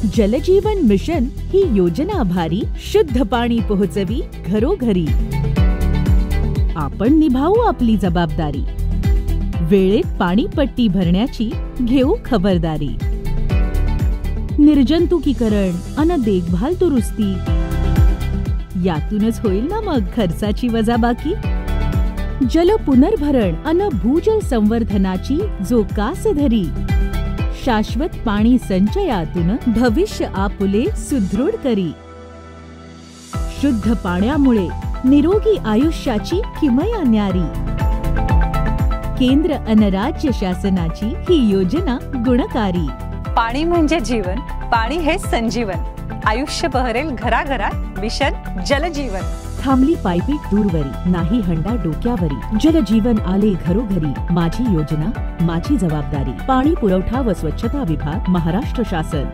जलजीवन mission ही योजना भारी शुद्ध पाणी पोहोचवी घरोघरी। आपण निभावू आपली जबाबदारी, वेळेत पाणीपट्टी भरण्याची घेऊ खबरदारी। निर्जंतुकीकरण अन देखभाल दुरुस्ती, यातूनच होईल ना मग खर्चाची वजाबाकी। जल पुनर्भरण अन भूजल संवर्धनाची जो कास धरी, शाश्वत पाणी संचयातून भविष्य आपुले सुदृढ करी। शुद्ध पाण्यामुळे निरोगी आयुष्याची किमया न्यारी। केंद्र अन राज्य शासनाची ही योजना गुणकारी। पाणी म्हणजे जीवन, पाणी हे संजीवन। आयुष्य बहरेल घराघरात मिशन जलजीवन। थांबली पायपीट दूरवरी, नाही हंडा डोक्यावरी। जलजीवन आले घरोघरी, माझी योजना माझी जबाबदारी। पाणी पुरवठा व स्वच्छता विभाग, महाराष्ट्र शासन।